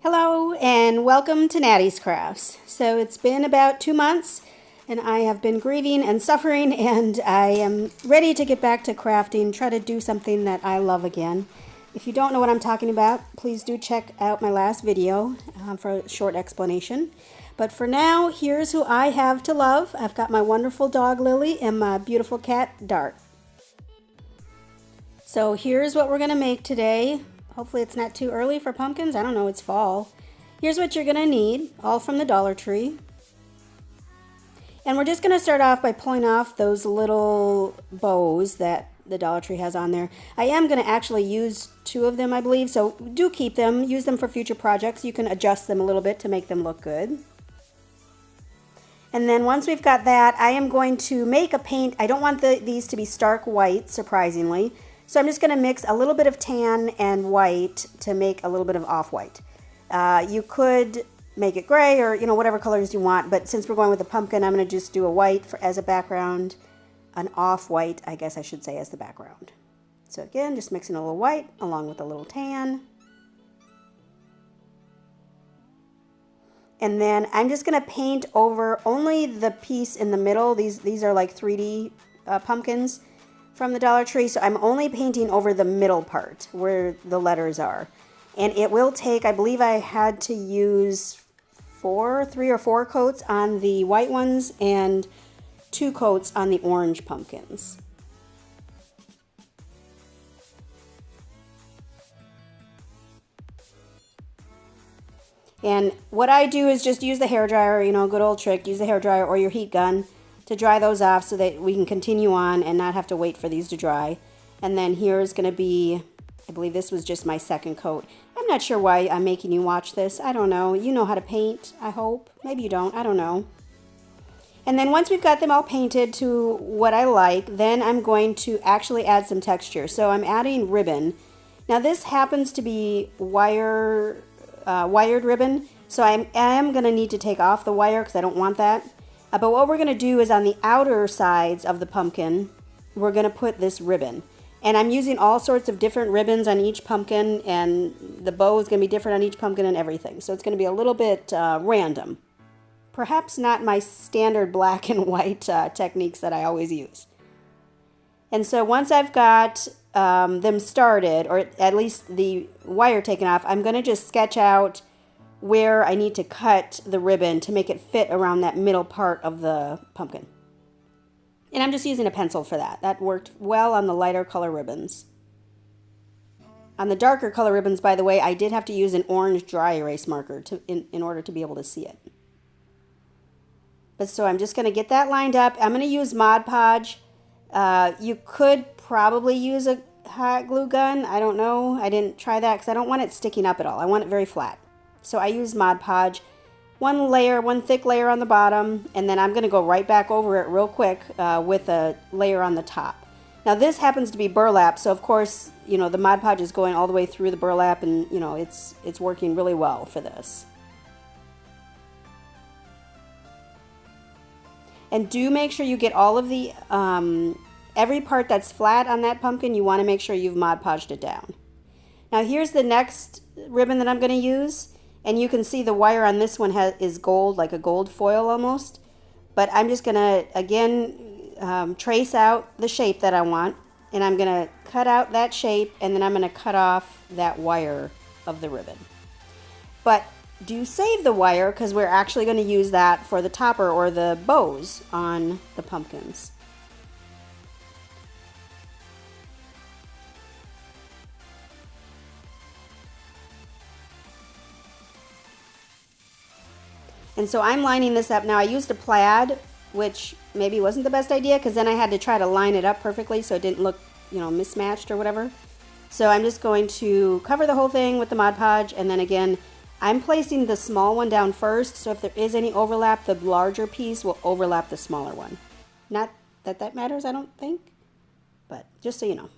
Hello and welcome to Natty's Crafts. So it's been about 2 months and I have been grieving and suffering, and I am ready to get back to crafting, try to do something that I love again. If you don't know what I'm talking about, please do check out my last video for a short explanation. But for now, here's who I have to love. I've got my wonderful dog Lily and my beautiful cat Dart. So here's what we're going to make today. Hopefully it's not too early for pumpkins. I don't know, it's fall. Here's what you're going to need, all from the Dollar Tree. And we're just going to start off by pulling off those little bows that the Dollar Tree has on there. I am going to actually use 2 of them, I believe, so do keep them. Use them for future projects. You can adjust them a little bit to make them look good. And then once we've got that, I am going to make a paint. I don't want these to be stark white, surprisingly. So I'm just going to mix a little bit of tan and white to make a little bit of off-white. You could make it gray or, whatever colors you want, but since we're going with the pumpkin, I'm going to just do a white as a background, an off-white, I guess I should say, as the background. So again, just mixing a little white along with a little tan. And then I'm just going to paint over only the piece in the middle. These are like 3D pumpkins from the Dollar Tree, so I'm only painting over the middle part where the letters are. And it will take, I believe I had to use 3 or 4 coats on the white ones and 2 coats on the orange pumpkins. And what I do is just use the hairdryer, good old trick, use the hairdryer or your heat gun to dry those off so that we can continue on and not have to wait for these to dry. And then here's going to be, I believe this was just my second coat. I'm not sure why I'm making you watch this. I don't know. You know how to paint, I hope. Maybe you don't. I don't know. And then once we've got them all painted to what I like, then I'm going to actually add some texture. So I'm adding ribbon. Now this happens to be wired ribbon, so I am going to need to take off the wire because I don't want that. But what we're going to do is on the outer sides of the pumpkin, we're going to put this ribbon. And I'm using all sorts of different ribbons on each pumpkin, and the bow is going to be different on each pumpkin and everything. So it's going to be a little bit random. Perhaps not my standard black and white techniques that I always use. And so once I've got them started, or at least the wire taken off, I'm going to just sketch out where I need to cut the ribbon to make it fit around that middle part of the pumpkin. And I'm just using a pencil for that. That worked well on the lighter color ribbons. On the darker color ribbons, by the way, I did have to use an orange dry erase marker in order to be able to see it. But so I'm just going to get that lined up. I'm going to use Mod Podge. You could probably use a hot glue gun. I don't know. I didn't try that because I don't want it sticking up at all. I want it very flat. So I use Mod Podge. One thick layer on the bottom, and then I'm going to go right back over it real quick with a layer on the top. Now this happens to be burlap, so of course, the Mod Podge is going all the way through the burlap, and it's working really well for this. And do make sure you get all of the, every part that's flat on that pumpkin, you want to make sure you've Mod Podged it down. Now here's the next ribbon that I'm going to use. And you can see the wire on this one is gold, like a gold foil almost. But I'm just going to, again, trace out the shape that I want. And I'm going to cut out that shape, and then I'm going to cut off that wire of the ribbon. But do save the wire because we're actually going to use that for the topper or the bows on the pumpkins. And so I'm lining this up. Now I used a plaid, which maybe wasn't the best idea because then I had to try to line it up perfectly so it didn't look, mismatched or whatever. So I'm just going to cover the whole thing with the Mod Podge, and then again, I'm placing the small one down first, so if there is any overlap, the larger piece will overlap the smaller one. Not that that matters, I don't think, but just so you know.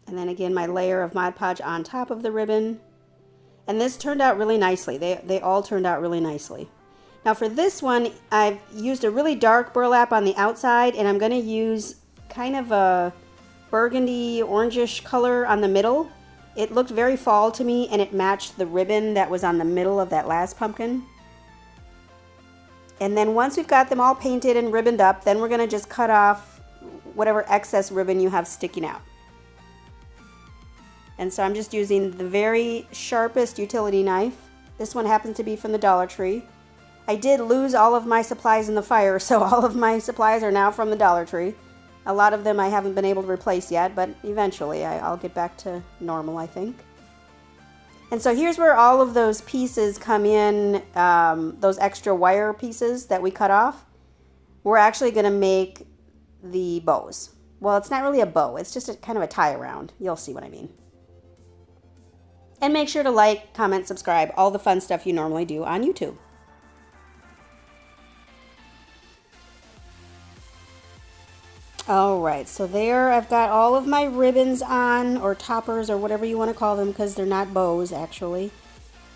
And then again, my layer of Mod Podge on top of the ribbon. And this turned out really nicely. They all turned out really nicely. Now for this one, I've used a really dark burlap on the outside, and I'm going to use kind of a burgundy orangish color on the middle. It looked very fall to me, and it matched the ribbon that was on the middle of that last pumpkin. And then once we've got them all painted and ribboned up, then we're going to just cut off whatever excess ribbon you have sticking out. And so I'm just using the very sharpest utility knife. This one happens to be from the Dollar Tree. I did lose all of my supplies in the fire, so all of my supplies are now from the Dollar Tree. A lot of them I haven't been able to replace yet, but eventually I'll get back to normal, I think. And so here's where all of those pieces come in, those extra wire pieces that we cut off. We're actually going to make the bows. Well, it's not really a bow, it's just kind of a tie around. You'll see what I mean. And make sure to like, comment, subscribe, all the fun stuff you normally do on YouTube. Alright, so there I've got all of my ribbons on, or toppers, or whatever you want to call them, because they're not bows, actually.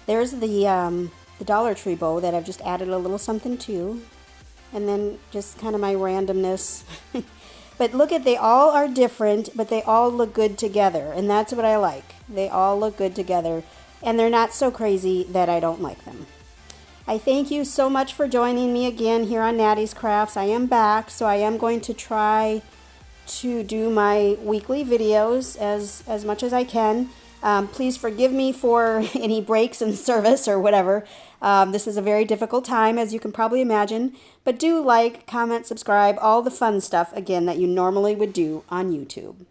There's the Dollar Tree bow that I've just added a little something to. And then just kind of my randomness. But look at, they all are different, but they all look good together, and that's what I like. They all look good together, and they're not so crazy that I don't like them. I thank you so much for joining me again here on Natty's Crafts. I am back, so I am going to try to do my weekly videos as much as I can. Please forgive me for any breaks in service or whatever. This is a very difficult time, as you can probably imagine. But do like, comment, subscribe, all the fun stuff, again, that you normally would do on YouTube.